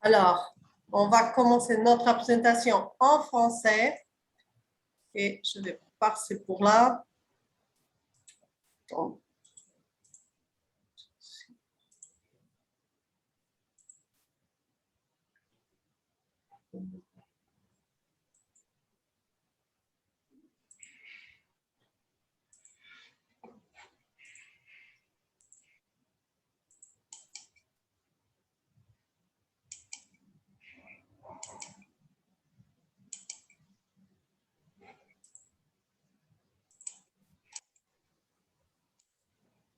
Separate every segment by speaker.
Speaker 1: Alors, on va commencer notre présentation en français et je vais passer pour là.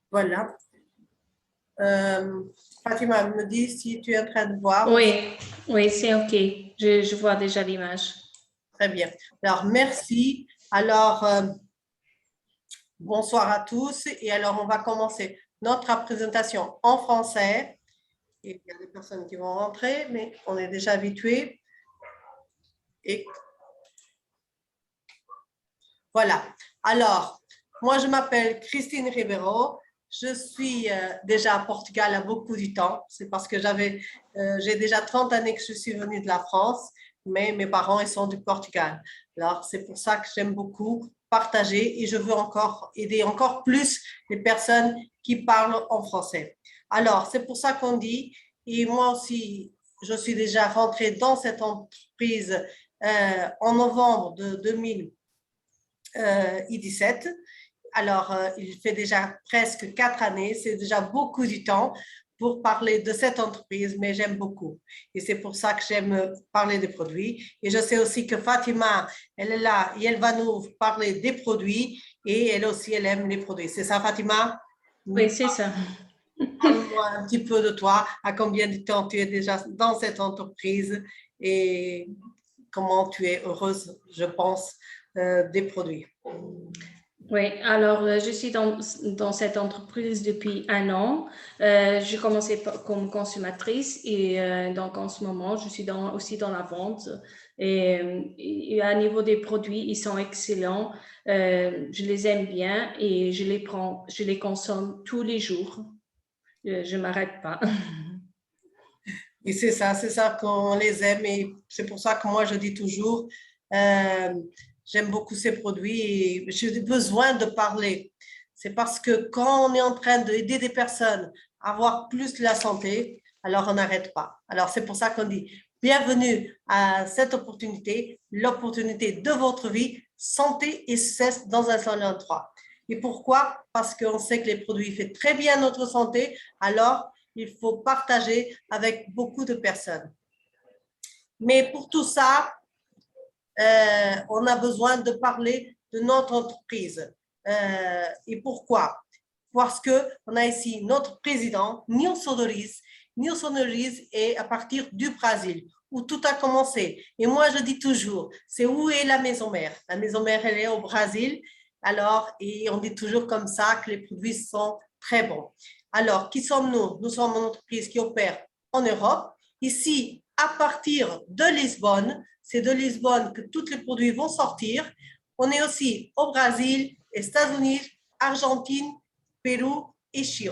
Speaker 1: Voilà. Fatima me dit si tu es en train de voir.
Speaker 2: Oui, c'est OK. Je vois déjà l'image.
Speaker 1: Très bien. Alors, merci. Alors, bonsoir à tous. Et alors, on va commencer notre présentation en français. Et il y a des personnes qui vont rentrer, mais on est déjà habitués. Et voilà. Alors, moi, je m'appelle Christine Ribeiro. Je suis déjà à Portugal à beaucoup de temps. C'est parce que j'ai déjà 30 années que je suis venue de la France, mais mes parents, ils sont du Portugal. Alors, c'est pour ça que j'aime beaucoup partager et je veux encore aider encore plus les personnes qui parlent en français. Alors, c'est pour ça qu'on dit, et moi aussi, je suis déjà rentrée dans cette entreprise en novembre de 2017. Alors, il fait déjà presque 4 années, c'est déjà beaucoup du temps pour parler de cette entreprise, mais j'aime beaucoup. Et c'est pour ça que j'aime parler des produits. Et je sais aussi que Fatima, elle est là et elle va nous parler des produits et elle aussi, elle aime les produits. C'est ça, Fatima?
Speaker 2: Oui, c'est ça.
Speaker 1: Parle-moi un petit peu de toi. À combien de temps tu es déjà dans cette entreprise et comment tu es heureuse, je pense, des produits.
Speaker 2: Oui, alors je suis dans cette entreprise depuis 1 an. J'ai commencé comme consommatrice et donc en ce moment, je suis aussi dans la vente. Et à niveau des produits, ils sont excellents. Je les aime bien et je les consomme tous les jours. Je ne m'arrête pas.
Speaker 1: Et c'est ça qu'on les aime et c'est pour ça que moi je dis toujours, euh, j'aime beaucoup ces produits et j'ai besoin de parler. C'est parce que quand on est en train d'aider des personnes à avoir plus de la santé, alors on n'arrête pas. Alors c'est pour ça qu'on dit bienvenue à cette opportunité, l'opportunité de votre vie, santé et cesse dans un seul endroit. Et pourquoi? Parce qu'on sait que les produits font très bien notre santé, alors il faut partager avec beaucoup de personnes. Mais pour tout ça, on a besoin de parler de notre entreprise. Et pourquoi? Parce qu'on a ici notre président, Nilson Doris. Nilson Doris est à partir du Brésil, où tout a commencé. Et moi, je dis toujours, c'est où est la maison mère? La maison mère, elle est au Brésil. Alors, et on dit toujours comme ça que les produits sont très bons. Alors, qui sommes-nous? Nous sommes une entreprise qui opère en Europe. Ici, à partir de Lisbonne, c'est de Lisbonne que tous les produits vont sortir. On est aussi au Brésil, États-Unis, Argentine, Pérou et Chili.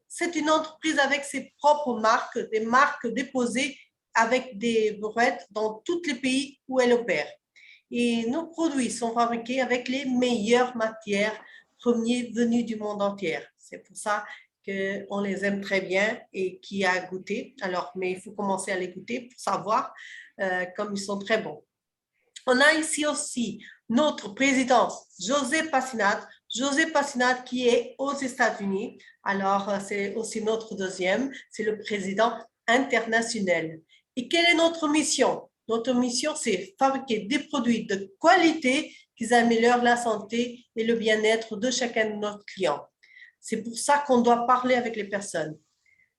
Speaker 1: C'est une entreprise avec ses propres marques, des marques déposées avec des brouettes dans tous les pays où elle opère. Et nos produits sont fabriqués avec les meilleures matières premières venues du monde entier. C'est pour ça qu'on les aime très bien et qui a goûté. Alors, mais il faut commencer à les goûter pour savoir comme ils sont très bons. On a ici aussi notre président José Passinat. José Passinat qui est aux États-Unis. Alors, c'est aussi notre deuxième. C'est le président international. Et quelle est notre mission? Notre mission, c'est fabriquer des produits de qualité qui améliorent la santé et le bien-être de chacun de nos clients. C'est pour ça qu'on doit parler avec les personnes.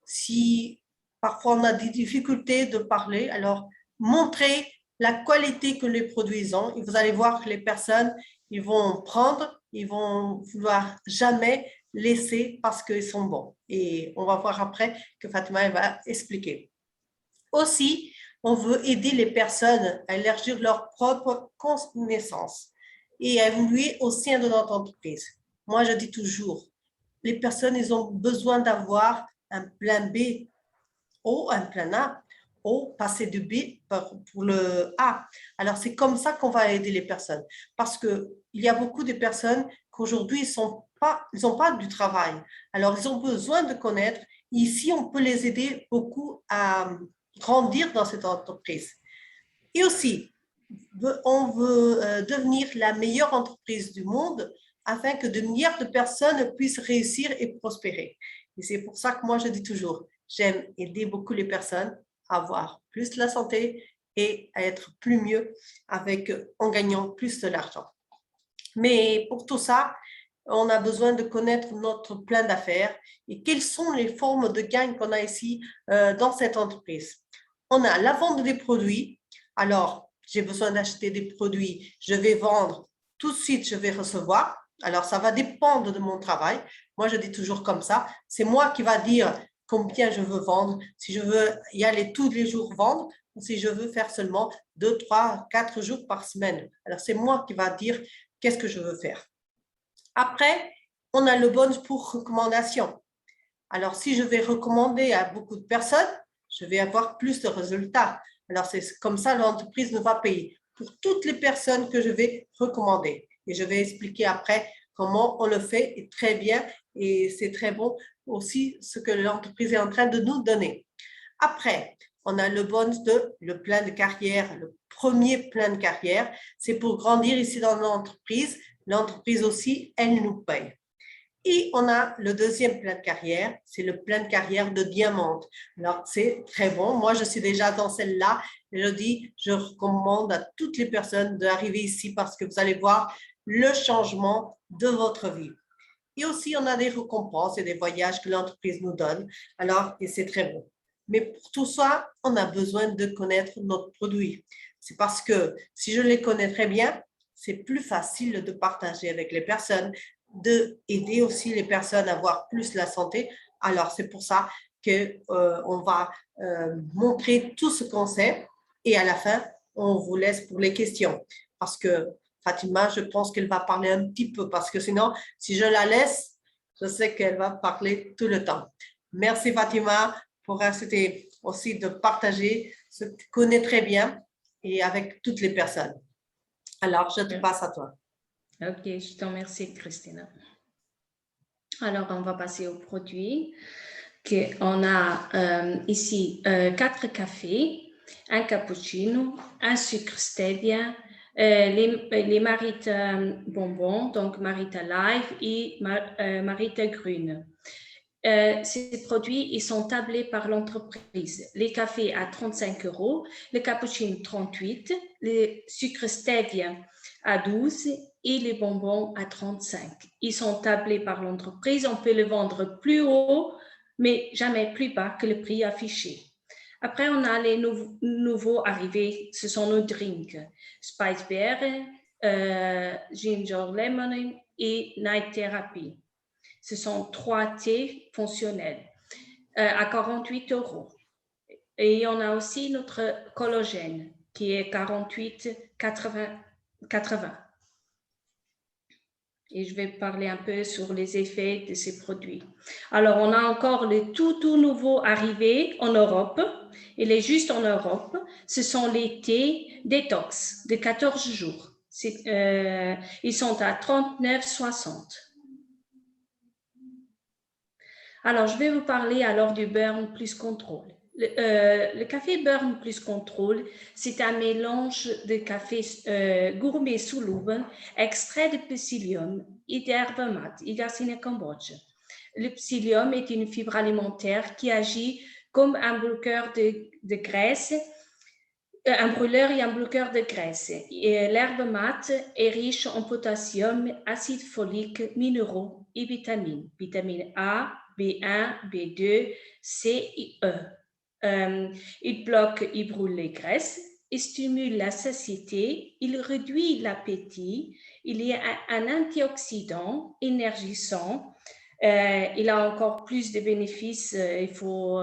Speaker 1: Si parfois on a des difficultés de parler, alors montrez la qualité que les produits ont et vous allez voir que les personnes, ils vont prendre, ils vont vouloir jamais laisser parce qu'ils sont bons. Et on va voir après que Fatima va expliquer. Aussi, on veut aider les personnes à élargir leur propre connaissance et à évoluer au sein de notre entreprise. Moi, je dis toujours, les personnes, ils ont besoin d'avoir un plan B ou un plan A O, passer du B pour le A. Alors, c'est comme ça qu'on va aider les personnes. Parce qu'il y a beaucoup de personnes qu'aujourd'hui, ils n'ont pas du travail. Alors, ils ont besoin de connaître. Ici, on peut les aider beaucoup à grandir dans cette entreprise. Et aussi, on veut devenir la meilleure entreprise du monde afin que de milliards de personnes puissent réussir et prospérer. Et c'est pour ça que moi, je dis toujours, j'aime aider beaucoup les personnes à avoir plus de la santé et à être plus mieux en gagnant plus de l'argent. Mais pour tout ça, on a besoin de connaître notre plan d'affaires et quelles sont les formes de gain qu'on a ici dans cette entreprise. On a la vente des produits. Alors, j'ai besoin d'acheter des produits, je vais vendre, tout de suite, je vais recevoir. Alors, ça va dépendre de mon travail. Moi, je dis toujours comme ça, c'est moi qui va dire combien je veux vendre, si je veux y aller tous les jours vendre ou si je veux faire seulement 2, 3, 4 jours par semaine. Alors, c'est moi qui va dire qu'est-ce que je veux faire. Après, on a le bonus pour recommandation. Alors, si je vais recommander à beaucoup de personnes, je vais avoir plus de résultats. Alors, c'est comme ça l'entreprise nous va payer pour toutes les personnes que je vais recommander. Et je vais expliquer après comment on le fait et très bien. Et c'est très bon aussi ce que l'entreprise est en train de nous donner. Après, on a le bonus le plan de carrière, le premier plan de carrière. C'est pour grandir ici dans l'entreprise. L'entreprise aussi, elle nous paye. Et on a le deuxième plan de carrière, c'est le plan de carrière de diamant. Alors, c'est très bon. Moi, je suis déjà dans celle-là. Je recommande à toutes les personnes d'arriver ici parce que vous allez voir le changement de votre vie. Et aussi, on a des récompenses et des voyages que l'entreprise nous donne. Alors, et c'est très bon. Mais pour tout ça, on a besoin de connaître notre produit. C'est parce que si je les connais très bien, c'est plus facile de partager avec les personnes, d'aider aussi les personnes à avoir plus la santé. Alors, c'est pour ça qu'on va montrer tout ce qu'on sait et à la fin, on vous laisse pour les questions. Parce que Fatima, je pense qu'elle va parler un petit peu parce que sinon, si je la laisse, je sais qu'elle va parler tout le temps. Merci Fatima pour accepter aussi de partager ce que tu connais très bien et avec toutes les personnes. Alors, je te passe à toi.
Speaker 2: Ok, je te remercie, Christina. Alors, on va passer aux produits. On a ici 4 cafés, un cappuccino, un sucre stevia, les Marita bonbons, donc Marita Live et Marita Grune. Ces produits, ils sont tablés par l'entreprise. Les cafés à 35 €, le cappuccino 38, le sucre stevia à 12 et les bonbons à 35. Ils sont tablés par l'entreprise. On peut le vendre plus haut, mais jamais plus bas que le prix affiché. Après, on a les nouveaux arrivés. Ce sont nos drinks. Spice Bear, Ginger Lemon et Night Therapy. Ce sont 3 thés fonctionnels à 48 €. Et on a aussi notre collagène qui est 48,80. Et je vais parler un peu sur les effets de ces produits. Alors, on a encore les tout nouveaux arrivés en Europe. Il est juste en Europe. Ce sont les thés détox de 14 jours. Ils sont à 39,60. Alors, je vais vous parler alors du Burn Plus Control. Le café Burn Plus Control, c'est un mélange de café gourmet soluble, extrait de psyllium et d'herbe mate, Hyacinthe Cambodge. Le psyllium est une fibre alimentaire qui agit comme un bloqueur de graisse, un brûleur et un bloqueur de graisse. L'herbe mate est riche en potassium, acide folique, minéraux et vitamines. Vitamine A, B1, B2, C et E. Il bloque et brûle les graisses, il stimule la satiété, il réduit l'appétit, il est un antioxydant énergisant. Il a encore plus de bénéfices. Il faut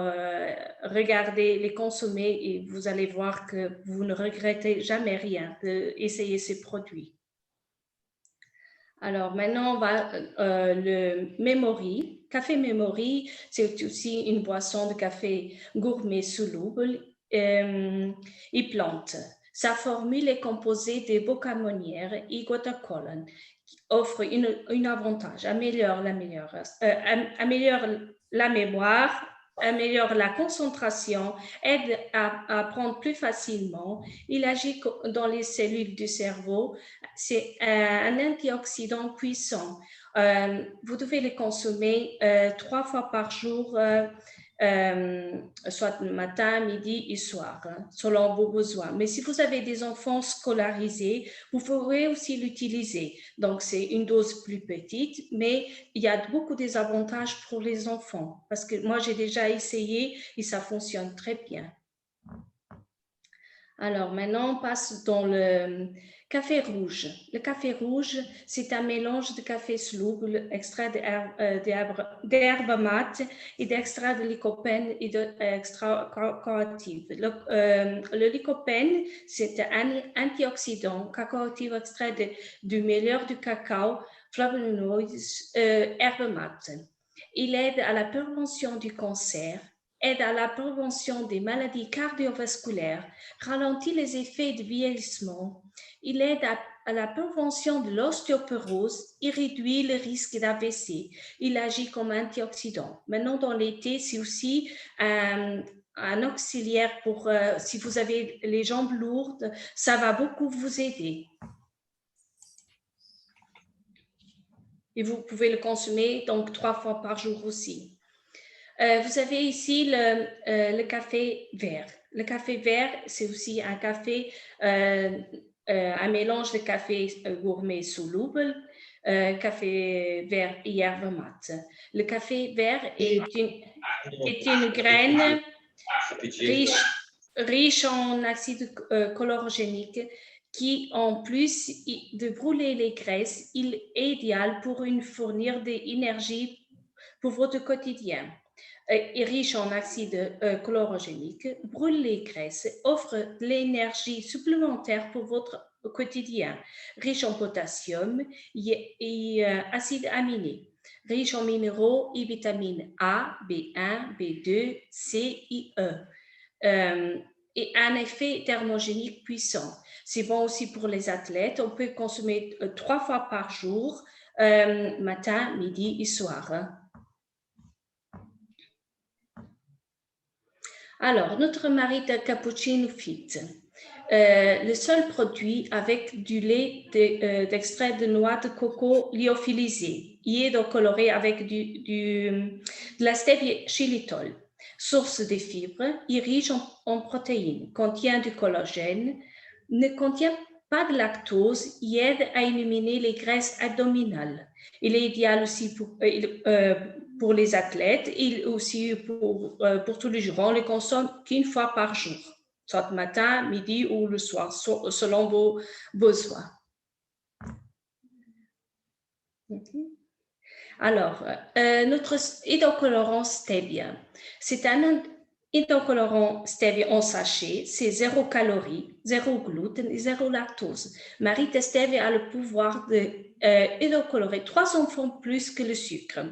Speaker 2: regarder, les consommer et vous allez voir que vous ne regrettez jamais rien d'essayer ces produits. Alors maintenant, on va le Memory. Café Memory, c'est aussi une boisson de café gourmet soluble. et plantes. Sa formule est composée de bocamonière et glucocolone, qui offre un avantage, améliore la mémoire, améliore la concentration, aide à apprendre plus facilement. Il agit dans les cellules du cerveau. C'est un antioxydant puissant. Vous devez le consommer 3 fois par jour, soit le matin, midi et soir, selon vos besoins. Mais si vous avez des enfants scolarisés, vous pourrez aussi l'utiliser. Donc, c'est une dose plus petite, mais il y a beaucoup des avantages pour les enfants parce que moi, j'ai déjà essayé et ça fonctionne très bien. Alors, maintenant, on passe dans le café rouge. Le café rouge, c'est un mélange de café soluble, extrait d'herbe mate et d'extrait de lycopène et d'extrait cacao-actif. Le lycopène, c'est un antioxydant cacao-actif extrait du meilleur du cacao, flavonoïdes, herbe mate. Il aide à la prévention du cancer, aide à la prévention des maladies cardiovasculaires, ralentit les effets de vieillissement, il aide à la prévention de l'ostéoporose et réduit le risque d'AVC. Il agit comme antioxydant. Maintenant, dans l'été, c'est aussi un auxiliaire pour si vous avez les jambes lourdes, ça va beaucoup vous aider. Et vous pouvez le consommer donc 3 fois par jour aussi. Vous avez ici le café vert. Le café vert, c'est aussi un café, un mélange de café gourmet soluble, café vert et herbe mate. Le café vert est une graine riche en acide chlorogénique qui, en plus de brûler les graisses, il est idéal pour fournir de l'énergie pour votre quotidien. Est riche en acide chlorogénique, brûle les graisses, offre de l'énergie supplémentaire pour votre quotidien, riche en potassium et acides aminés, riche en minéraux et vitamines A, B1, B2, C et E. Et un effet thermogénique puissant. C'est bon aussi pour les athlètes. On peut consommer 3 fois par jour, matin, midi et soir. Alors, notre Marita Cappuccino Fit, le seul produit avec du lait d'extrait de noix de coco lyophilisé, coloré avec de la stevia xylitol, source de fibres, riche en protéines, contient du collagène, ne contient pas de lactose et aide à éliminer les graisses abdominales. Il est idéal aussi pour les athlètes et aussi pour tous les jours. On les consomme qu'une fois par jour, soit le matin, midi ou le soir, selon vos besoins. Alors, notre hydrocolorant stevia, c'est un hydrocolorant stevia en sachet, c'est 0 calories, 0 gluten et 0 lactose. Marita Stevia a le pouvoir de hydrocolorer 300 fois plus que le sucre.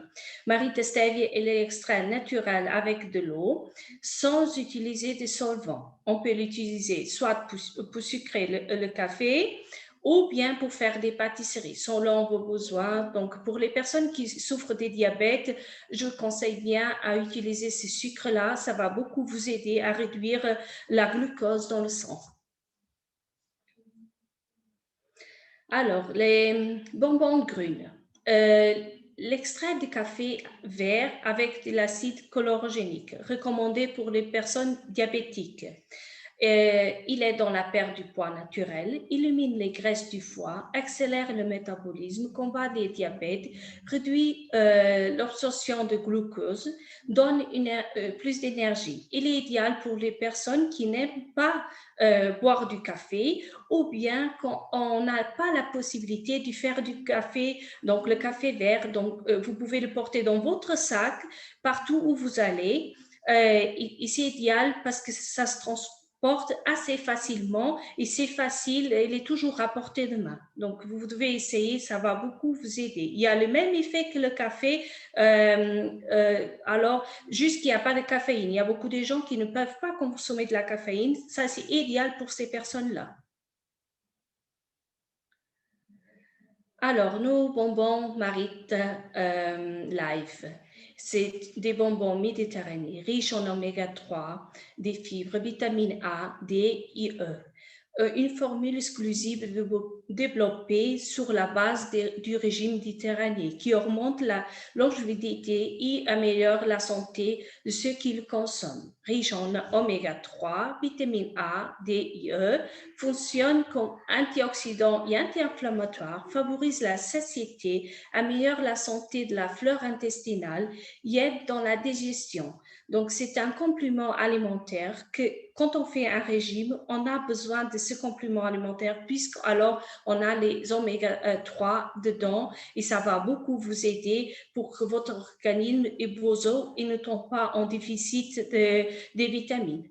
Speaker 2: Marita Stevia est l'extrait naturel avec de l'eau sans utiliser de solvant. On peut l'utiliser soit pour sucrer le café ou bien pour faire des pâtisseries selon vos besoins. Donc, pour les personnes qui souffrent des diabètes, je conseille bien à utiliser ces sucres-là. Ça va beaucoup vous aider à réduire la glucose dans le sang. Alors, les bonbons grunes. L'extrait de café vert avec de l'acide chlorogénique, recommandé pour les personnes diabétiques. Il est dans la perte du poids naturel, élimine les graisses du foie, accélère le métabolisme, combat les diabètes, réduit l'absorption de glucose, donne plus d'énergie. Il est idéal pour les personnes qui n'aiment pas boire du café ou bien quand on n'a pas la possibilité de faire du café, donc le café vert. Donc, vous pouvez le porter dans votre sac partout où vous allez. Et c'est idéal parce que ça se transporte porte assez facilement et c'est facile, il est toujours à portée de main. Donc, vous devez essayer, ça va beaucoup vous aider. Il y a le même effet que le café, alors juste qu'il n'y a pas de caféine. Il y a beaucoup de gens qui ne peuvent pas consommer de la caféine. Ça, c'est idéal pour ces personnes-là. Alors, nos bonbons Marite Life, c'est des bonbons méditerranéens riches en oméga 3, des fibres, vitamine A, D et E. Une formule exclusive développée sur la base du régime méditerranéen qui augmente la longévité et améliore la santé de ceux qui le consomment. Riche en oméga 3, vitamine A, D et E, fonctionne comme antioxydant et anti-inflammatoire, favorise la satiété, améliore la santé de la flore intestinale et aide dans la digestion. Donc, c'est un complément alimentaire que, quand on fait un régime, on a besoin de ce complément alimentaire puisqu'alors on a les oméga 3 dedans et ça va beaucoup vous aider pour que votre organisme et vos os ne tombent pas en déficit des vitamines.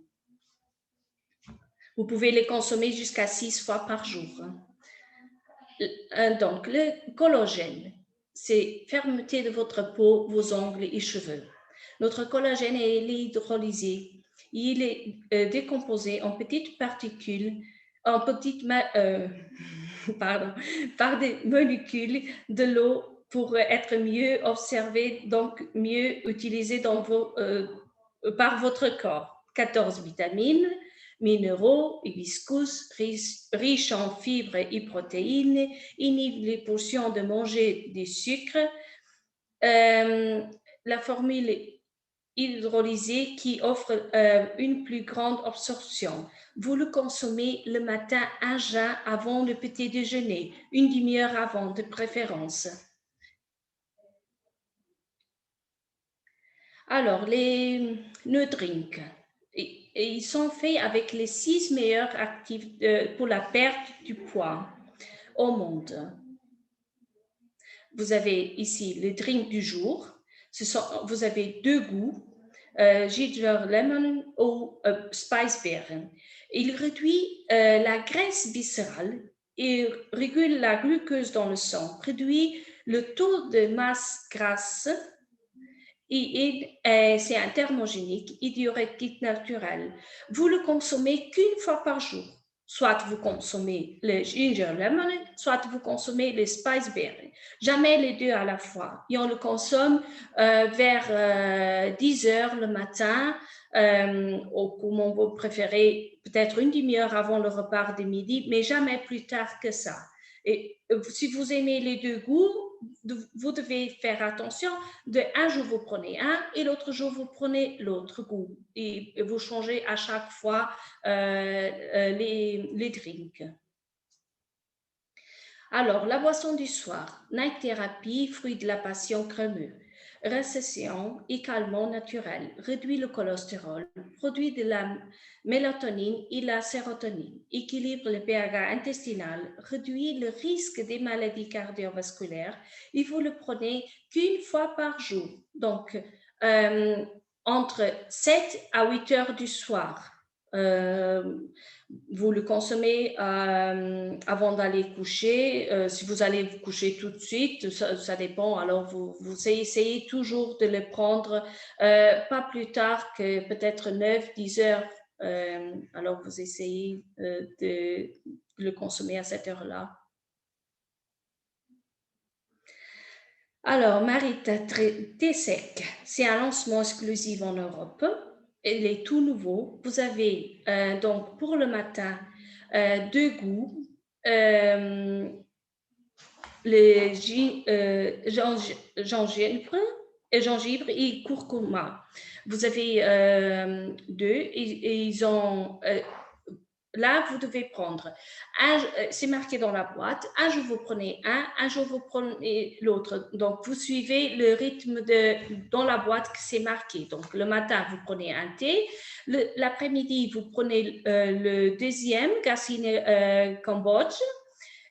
Speaker 2: Vous pouvez les consommer jusqu'à 6 fois par jour. Donc, le collagène, c'est fermeté de votre peau, vos ongles et cheveux. Notre collagène est hydrolysé. Il est décomposé en petites particules, par des molécules de l'eau pour être mieux observé, donc mieux utilisé par votre corps. 14 vitamines, minéraux, hibiscus, riches en fibres et protéines, inhibe les portions de manger des sucres. La formule hydrolysée qui offre une plus grande absorption. Vous le consommez le matin à jeun avant le petit déjeuner, une demi-heure avant de préférence. Alors, nos drinks. Et ils sont faits avec les 6 meilleurs actifs pour la perte du poids au monde. Vous avez ici le drink du jour. Vous avez 2 goûts, ginger lemon ou spice beer. Il réduit la graisse viscérale et régule la glucose dans le sang, réduit le taux de masse grasse et c'est un thermogénique et diurétique naturel. Vous le consommez qu'une fois par jour. Soit vous consommez le ginger lemon, soit vous consommez le spice berry. Jamais les deux à la fois. Et on le consomme vers 10 heures le matin, ou comme vous préférez, peut-être une demi-heure avant le repas de midi, mais jamais plus tard que ça. Et si vous aimez les deux goûts, vous devez faire attention. Un jour, vous prenez un et l'autre jour, vous prenez l'autre goût. Et vous changez à chaque fois les drinks. Alors, la boisson du soir, Night Therapy, fruit de la passion crémeux. Récession et calmant naturel, réduit le cholestérol, produit de la mélatonine et la sérotonine, équilibre le pH intestinal, réduit le risque des maladies cardiovasculaires et vous le prenez qu'une fois par jour, donc entre 7 à 8 heures du soir. Vous le consommez avant d'aller coucher. Si vous allez vous coucher tout de suite, ça dépend. Alors, vous essayez toujours de le prendre pas plus tard que peut-être 9-10 heures. Alors, vous essayez de le consommer à cette heure-là. Alors, Marita Thé Sec, c'est un lancement exclusif en Europe. Il est tout nouveau. Vous avez donc pour le matin 2 goûts, le gingembre et curcuma. Vous avez 2 et ils ont... là, vous devez prendre, c'est marqué dans la boîte, un jour vous prenez un jour vous prenez l'autre. Donc, vous suivez le rythme dans la boîte que c'est marqué. Donc, le matin, vous prenez un thé. L'après-midi, vous prenez le deuxième, Garcinia Cambodge.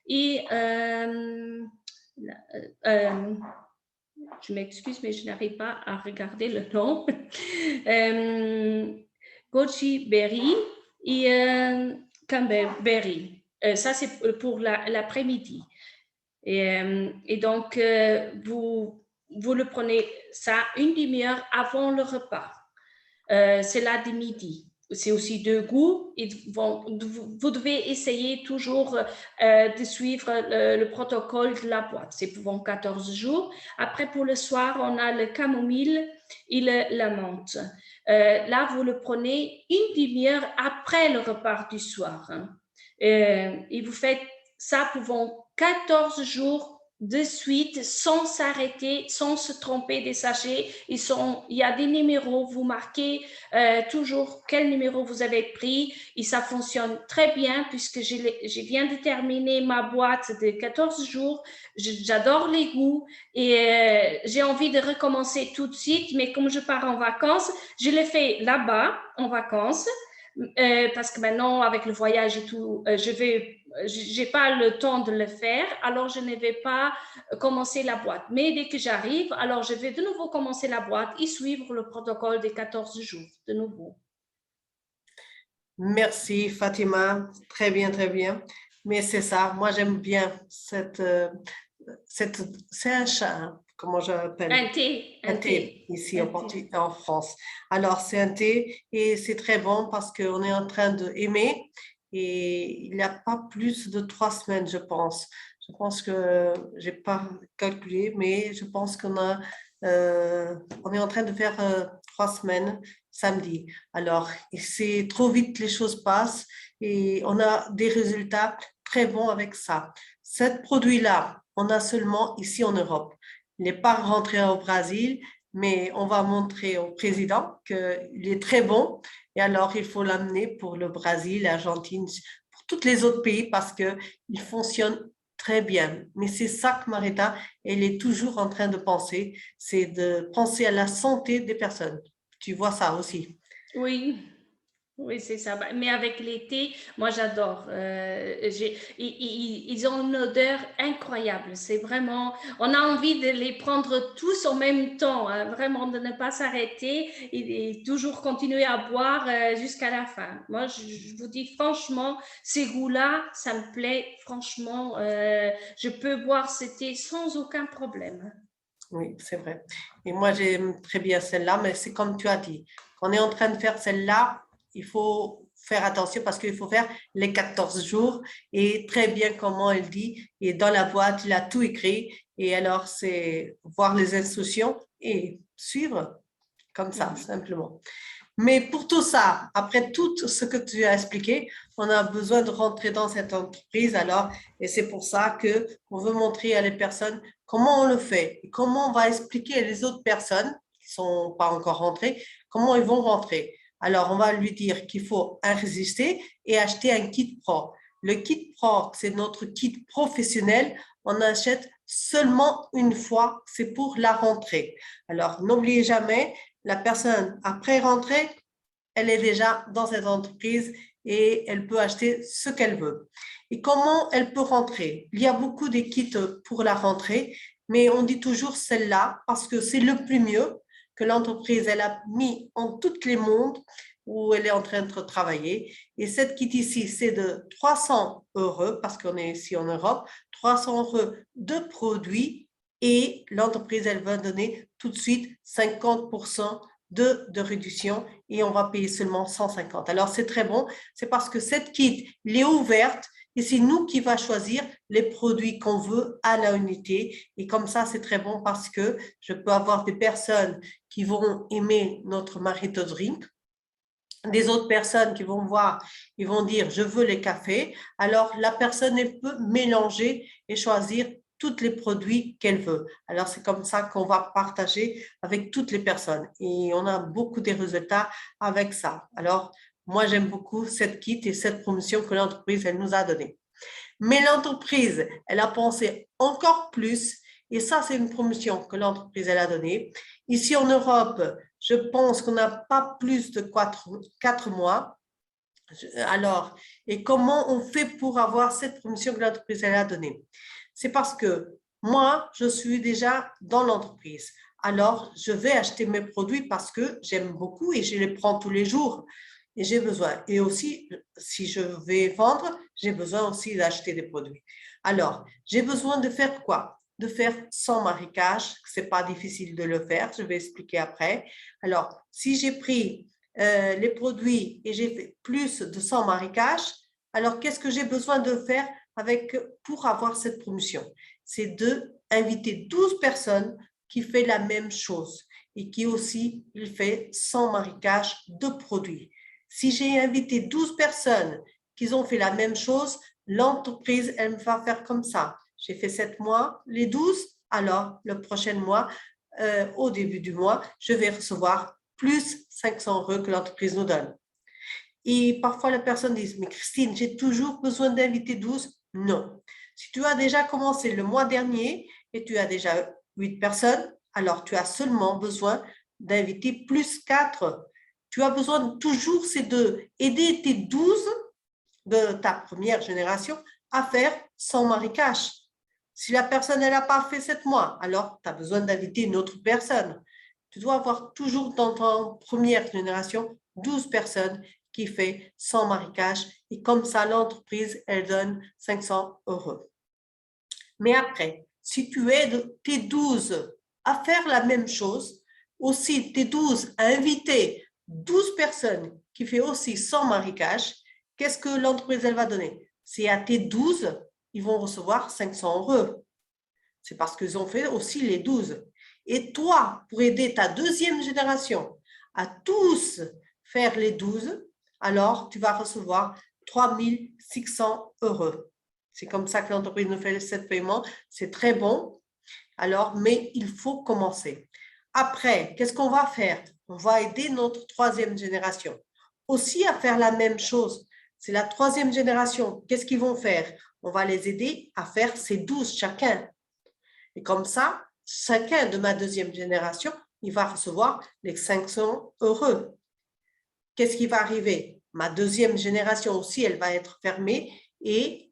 Speaker 2: Et je m'excuse, mais je n'arrive pas à regarder le nom. Goji Berry. et cranberry. Ça, c'est pour l'après-midi. Et donc, vous le prenez ça une demi-heure avant le repas. C'est là de midi. C'est aussi de goût. Vous devez essayer toujours de suivre le protocole de la boîte. C'est pour 14 jours. Après, pour le soir, on a le camomille et la menthe. Là, vous le prenez une demi-heure après le repas du soir. Et vous faites ça pour 14 jours de suite, sans s'arrêter, sans se tromper des sachets. Il y a des numéros, vous marquez toujours quel numéro vous avez pris et ça fonctionne très bien puisque je viens de terminer ma boîte de 14 jours. J'adore les goûts et j'ai envie de recommencer tout de suite, mais comme je pars en vacances, je le fais là-bas en vacances. Parce que maintenant, avec le voyage et tout, j'ai pas le temps de le faire, alors je ne vais pas commencer la boîte. Mais dès que j'arrive, alors je vais de nouveau commencer la boîte et suivre le protocole des 14 jours de nouveau.
Speaker 1: Merci Fatima, très bien, très bien. Mais c'est ça, moi j'aime bien c'est un chat, hein, comment j'appelle?
Speaker 2: Un thé.
Speaker 1: Un thé, ici en France. Alors c'est un thé et c'est très bon parce qu'on est en train d'aimer et il n'y a pas plus de 3 semaines, je pense. Je pense que je n'ai pas calculé, mais je pense on est en train de faire 3 semaines samedi. Alors, c'est trop vite, les choses passent et on a des résultats très bons avec ça. Ce produit-là, on a seulement ici en Europe. Il n'est pas rentré au Brésil, mais on va montrer au président qu'il est très bon. Et alors, il faut l'amener pour le Brésil, l'Argentine, pour tous les autres pays parce qu'il fonctionne très bien. Mais c'est ça que Marita, elle est toujours en train de penser, c'est de penser à la santé des personnes. Tu vois ça aussi.
Speaker 2: Oui, oui, c'est ça. Mais avec l'été, moi j'adore. Ils ont une odeur incroyable. C'est vraiment, on a envie de les prendre tous en même temps, hein, vraiment de ne pas s'arrêter et toujours continuer à boire jusqu'à la fin. Moi, je vous dis franchement, ces goûts-là, ça me plaît. Franchement, je peux boire ce thé sans aucun problème.
Speaker 1: Oui, c'est vrai. Et moi, j'aime très bien celle-là, mais c'est comme tu as dit. Quand on est en train de faire celle-là, il faut faire attention parce qu'il faut faire les 14 jours et très bien comment elle dit. Et dans la boîte, il a tout écrit. Et alors, c'est voir les instructions et suivre comme ça, simplement. Mais pour tout ça, après tout ce que tu as expliqué, on a besoin de rentrer dans cette entreprise alors, et c'est pour ça qu'on veut montrer à les personnes comment on le fait et comment on va expliquer à les autres personnes qui ne sont pas encore rentrées, comment ils vont rentrer. Alors, on va lui dire qu'il faut enregistrer et acheter un kit pro. Le kit pro, c'est notre kit professionnel. On achète seulement une fois, c'est pour la rentrée. Alors, n'oubliez jamais, la personne, après rentrée, elle est déjà dans cette entreprise et elle peut acheter ce qu'elle veut. Et comment elle peut rentrer? Il y a beaucoup de kits pour la rentrée, mais on dit toujours celle-là parce que c'est le plus mieux que l'entreprise elle a mis en tous les mondes où elle est en train de travailler. Et cette kit ici, c'est de 300 € parce qu'on est ici en Europe, 300 € de produits et l'entreprise, elle va donner tout de suite 50% de réduction et on va payer seulement 150. Alors, c'est très bon. C'est parce que cette kit, elle est ouverte et c'est nous qui va choisir les produits qu'on veut à la unité. Et comme ça, c'est très bon parce que je peux avoir des personnes qui vont aimer notre Marito Drink, des autres personnes qui vont voir, ils vont dire, je veux les cafés. Alors, la personne, elle peut mélanger et choisir tous les produits qu'elle veut. Alors, c'est comme ça qu'on va partager avec toutes les personnes. Et on a beaucoup de résultats avec ça. Alors, moi, j'aime beaucoup cette kit et cette promotion que l'entreprise, elle nous a donnée. Mais l'entreprise, elle a pensé encore plus. Et ça, c'est une promotion que l'entreprise, elle a donnée. Ici, en Europe, je pense qu'on n'a pas plus de 4 mois. Alors, et comment on fait pour avoir cette promotion que l'entreprise elle a donnée? C'est parce que moi, je suis déjà dans l'entreprise. Alors, je vais acheter mes produits parce que j'aime beaucoup et je les prends tous les jours. et j'ai besoin. Et aussi, si je vais vendre, j'ai besoin aussi d'acheter des produits. Alors, j'ai besoin de faire quoi? De faire sans marécage, ce n'est pas difficile de le faire, je vais expliquer après. Alors, si j'ai pris les produits et j'ai fait plus de 100 marécages, alors qu'est-ce que j'ai besoin de faire pour avoir cette promotion? C'est d'inviter 12 personnes qui font la même chose et qui aussi il fait 100 marécages de produits. Si j'ai invité 12 personnes qui ont fait la même chose, l'entreprise, elle va faire comme ça. J'ai fait 7 mois, les 12, alors le prochain mois, au début du mois, je vais recevoir plus 500 € que l'entreprise nous donne. Et parfois, la personne dit, mais Christine, j'ai toujours besoin d'inviter 12. Non. Si tu as déjà commencé le mois dernier et tu as déjà 8 personnes, alors tu as seulement besoin d'inviter plus 4. Tu as besoin toujours ces deux. Aider tes 12 de ta première génération à faire sans marécage. Si la personne n'a pas fait 7 mois, alors tu as besoin d'inviter une autre personne. Tu dois avoir toujours dans ta première génération 12 personnes qui fait sans marécage et comme ça, l'entreprise, elle donne 500 €. Mais après, si tu aides tes 12 à faire la même chose, aussi tes 12 à inviter 12 personnes qui font aussi sans marécage, qu'est-ce que l'entreprise, elle va donner? C'est à tes 12, ils vont recevoir 500 €. C'est parce qu'ils ont fait aussi les 12. Et toi, pour aider ta deuxième génération à tous faire les 12, alors tu vas recevoir 3 600 €. C'est comme ça que l'entreprise nous fait ce paiement. C'est très bon. Alors, mais il faut commencer. Après, qu'est-ce qu'on va faire? On va aider notre troisième génération aussi à faire la même chose. C'est la troisième génération. Qu'est-ce qu'ils vont faire? On va les aider à faire ces 12 chacun. Et comme ça, chacun de ma deuxième génération, il va recevoir les 500 €. Qu'est-ce qui va arriver? Ma deuxième génération aussi, elle va être fermée et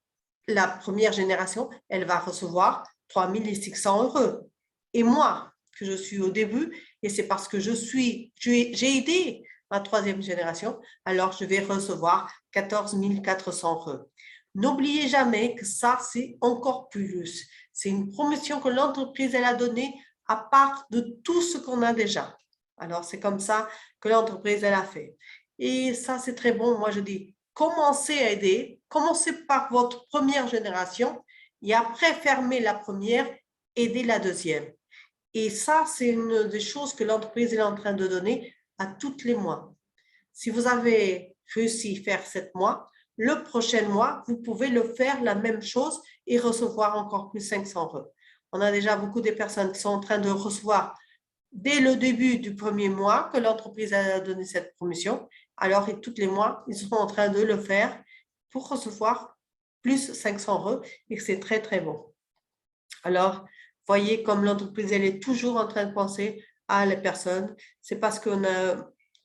Speaker 1: la première génération, elle va recevoir 3 600 €. Et moi, que je suis au début, et c'est parce que j'ai aidé ma troisième génération, alors je vais recevoir 14 400 €. N'oubliez jamais que ça, c'est encore plus. C'est une promotion que l'entreprise elle a donnée à part de tout ce qu'on a déjà. Alors, c'est comme ça que l'entreprise elle a fait. Et ça, c'est très bon. Moi, je dis, commencez à aider. Commencez par votre première génération et après, fermez la première, aidez la deuxième. Et ça, c'est une des choses que l'entreprise est en train de donner à tous les mois. Si vous avez réussi à faire 7 mois, le prochain mois, vous pouvez le faire la même chose et recevoir encore plus 500 €. On a déjà beaucoup de personnes qui sont en train de recevoir dès le début du premier mois que l'entreprise a donné cette promotion. Alors, et tous les mois, ils sont en train de le faire pour recevoir plus 500 € et c'est très, très bon. Alors, voyez comme l'entreprise, elle est toujours en train de penser à les personnes. C'est parce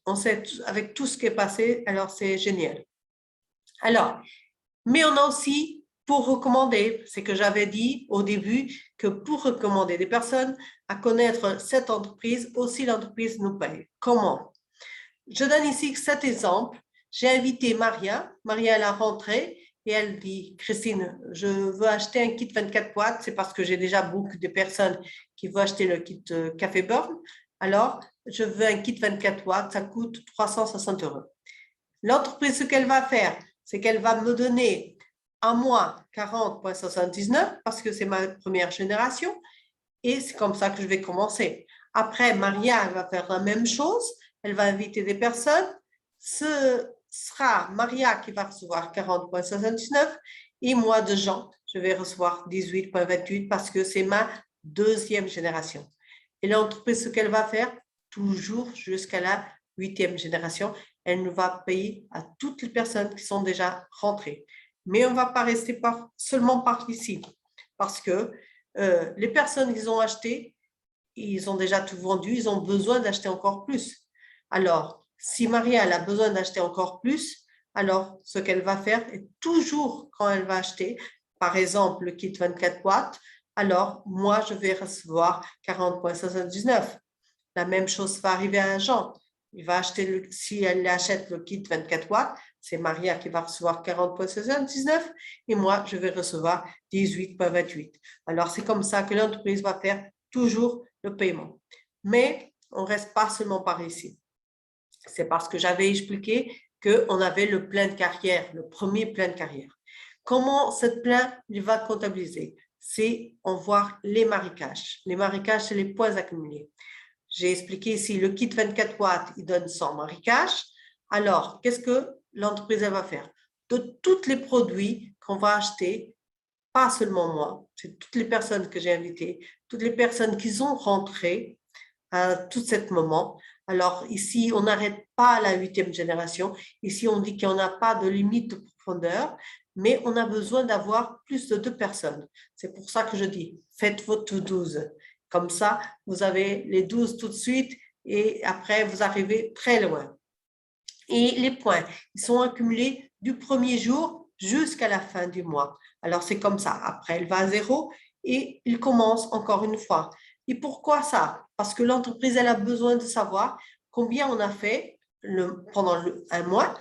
Speaker 1: on sait avec tout ce qui est passé, alors c'est génial. Alors, mais on a aussi pour recommander, c'est que j'avais dit au début que pour recommander des personnes à connaître cette entreprise, aussi l'entreprise nous paye. Comment? Je donne ici cet exemple. J'ai invité Maria. Maria, elle a rentré et elle dit, Christine, je veux acheter un kit 24 watts. C'est parce que j'ai déjà beaucoup de personnes qui veulent acheter le kit Café Burn. Alors, je veux un kit 24 watts. Ça coûte 360 €. L'entreprise, ce qu'elle va faire, c'est qu'elle va me donner à moi 40,79 parce que c'est ma première génération et c'est comme ça que je vais commencer. Après, Maria, elle va faire la même chose. Elle va inviter des personnes. Ce sera Maria qui va recevoir 40,79 et moi de Jean, je vais recevoir 18,28 parce que c'est ma deuxième génération. Et l'entreprise, ce qu'elle va faire, toujours jusqu'à la 8e génération, elle nous va payer à toutes les personnes qui sont déjà rentrées. Mais on ne va pas rester seulement par ici parce que les personnes qui ont acheté, ils ont déjà tout vendu, ils ont besoin d'acheter encore plus. Alors, si Maria elle a besoin d'acheter encore plus, alors ce qu'elle va faire est toujours quand elle va acheter, par exemple le kit 24 watts, alors moi je vais recevoir 40,79. La même chose va arriver à Jean. Il va acheter, si elle achète le kit 24 watts, c'est Maria qui va recevoir 40,79 et moi, je vais recevoir 18,28. Alors, c'est comme ça que l'entreprise va faire toujours le paiement. Mais on ne reste pas seulement par ici. C'est parce que j'avais expliqué qu'on avait le plein de carrière, le premier plein de carrière. Comment cette plein il va comptabiliser? C'est on voit les marécages. Les marécages, c'est les points accumulés. J'ai expliqué ici, le kit 24 watts, il donne 100 marécages. Alors, qu'est-ce que l'entreprise va faire? De tous les produits qu'on va acheter, pas seulement moi, c'est toutes les personnes que j'ai invitées, toutes les personnes qui sont rentrées à tout ce moment. Alors, ici, on n'arrête pas à la 8e génération. Ici, on dit qu'on n'a pas de limite de profondeur, mais on a besoin d'avoir plus de 2 personnes. C'est pour ça que je dis, faites votre 12. Comme ça, vous avez les 12 tout de suite et après, vous arrivez très loin. Et les points, ils sont accumulés du premier jour jusqu'à la fin du mois. Alors, c'est comme ça. Après, elle va à 0 et il commence encore une fois. Et pourquoi ça? Parce que l'entreprise, elle a besoin de savoir combien on a fait pendant un mois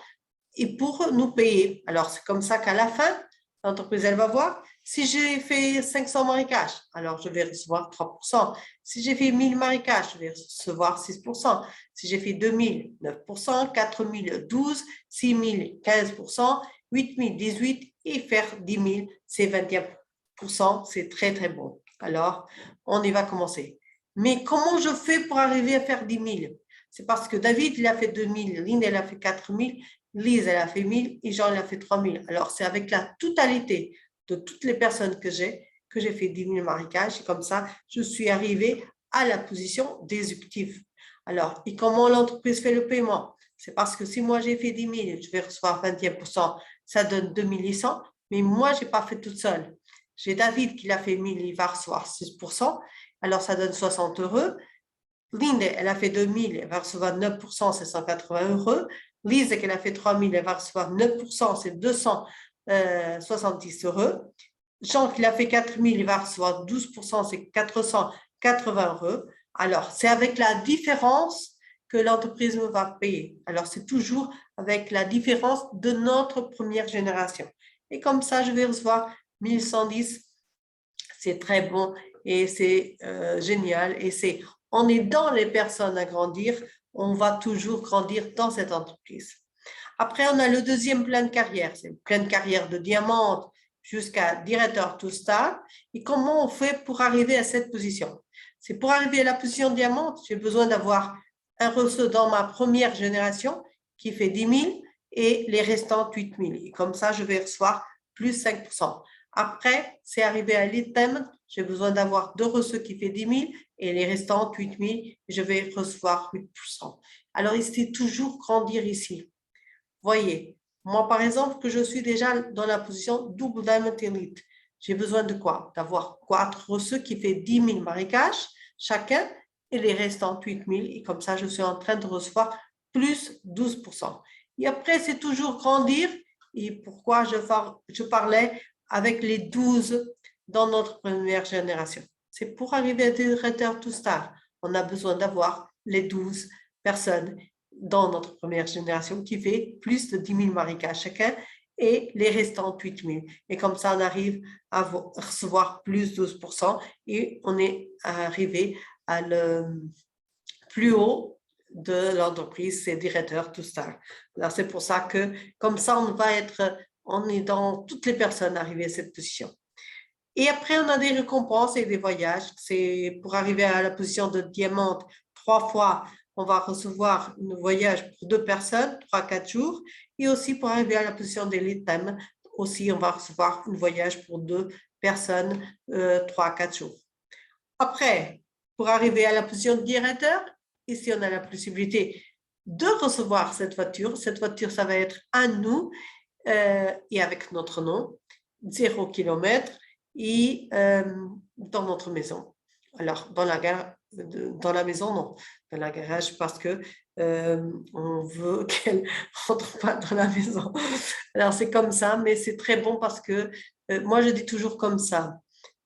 Speaker 1: et pour nous payer. Alors, c'est comme ça qu'à la fin, l'entreprise, elle va voir, si j'ai fait 500 marécages, alors je vais recevoir 3%. Si j'ai fait 1000 marécages, je vais recevoir 6%. Si j'ai fait 2000, 9%, 4000, 12, 6000, 15%, 8000, 18 et faire 10 000, c'est 21%. C'est très, très bon. Alors, on y va commencer. Mais comment je fais pour arriver à faire 10 000? C'est parce que David, il a fait 2000, Lynn, elle a fait 4000, Lise, elle a fait 1000 et Jean, il a fait 3000. Alors, c'est avec la totalité de toutes les personnes que j'ai fait 10 000 marécages. Et comme ça, je suis arrivée à la position d'exécutif. Alors, et comment l'entreprise fait le paiement? C'est parce que si moi, j'ai fait 10 000, je vais recevoir 21%, ça donne 2100, mais moi, je n'ai pas fait toute seule. J'ai David qui l'a fait 1000, il va recevoir 6%, alors ça donne 60 €. Linde, elle a fait 2000, elle va recevoir 9%, c'est 180 €. Lise, qu'elle a fait 3000, elle va recevoir 9%, c'est 270 €. Jean, qui a fait 4000, il va recevoir 12%, c'est 480 €. Alors, c'est avec la différence que l'entreprise me va payer. Alors, c'est toujours avec la différence de notre première génération. Et comme ça, je vais recevoir 1110. C'est très bon et c'est génial. Et on est dans les personnes à grandir, on va toujours grandir dans cette entreprise. Après, on a le deuxième plan de carrière, c'est le plan de carrière de diamante jusqu'à directeur tout star. Et comment on fait pour arriver à cette position? C'est pour arriver à la position diamante, j'ai besoin d'avoir un reçu dans ma première génération qui fait 10 000 et les restants 8 000. Et comme ça, je vais recevoir plus 5%. Après, c'est arrivé à l'item, j'ai besoin d'avoir 2 reçus qui fait 10 000 et les restants 8 000, je vais recevoir 8%. Alors, il faut toujours grandir ici. Voyez, moi, par exemple, que je suis déjà dans la position double diamond elite. J'ai besoin de quoi? D'avoir 4 reçus qui fait 10 000 marécages chacun et les restants 8 000. Et comme ça, je suis en train de recevoir plus 12%. Et après, c'est toujours grandir. Et pourquoi je parlais avec les 12 dans notre première génération? C'est pour arriver à directeur tout star. On a besoin d'avoir les 12 personnes dans notre première génération qui fait plus de 10 000 marécages chacun et les restants 8 000. Et comme ça, on arrive à recevoir plus 12% et on est arrivé à le plus haut de l'entreprise, c'est directeur tout star. Alors, c'est pour ça que comme ça, on est dans toutes les personnes arrivées à cette position. Et après, on a des récompenses et des voyages. C'est pour arriver à la position de diamante 3 fois. On va recevoir un voyage pour 2 personnes, 3-4 jours. Et aussi pour arriver à la position d'élite, aussi, on va recevoir un voyage pour 2 personnes, 3-4 jours. Après, pour arriver à la position de directeur, ici, on a la possibilité de recevoir cette voiture. Cette voiture, ça va être à nous et avec notre nom, 0 km et dans notre maison. Alors, dans la maison, non. Dans la garage, parce que on veut qu'elle rentre pas dans la maison. Alors, c'est comme ça, mais c'est très bon parce que moi, je dis toujours comme ça.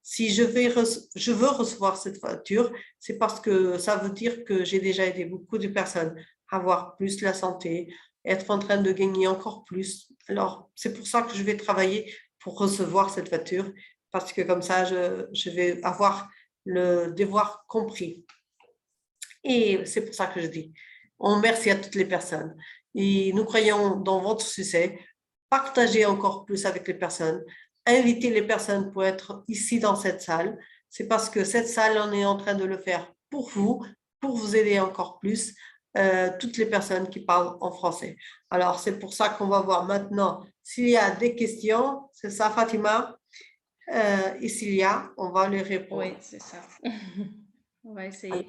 Speaker 1: Si je veux recevoir cette voiture, c'est parce que ça veut dire que j'ai déjà aidé beaucoup de personnes. avoir plus la santé, être en train de gagner encore plus. Alors, c'est pour ça que je vais travailler pour recevoir cette voiture, parce que comme ça, je vais avoir le devoir compris. Et c'est pour ça que je dis, on merci à toutes les personnes. Et nous croyons dans votre succès. Partagez encore plus avec les personnes. Invitez les personnes pour être ici dans cette salle. C'est parce que cette salle, on est en train de le faire pour vous aider encore plus, toutes les personnes qui parlent en français. Alors, c'est pour ça qu'on va voir maintenant s'il y a des questions. C'est ça, Fatima? Et s'il y a, on va les répondre.
Speaker 2: Oui, c'est ça. Ouais, c'est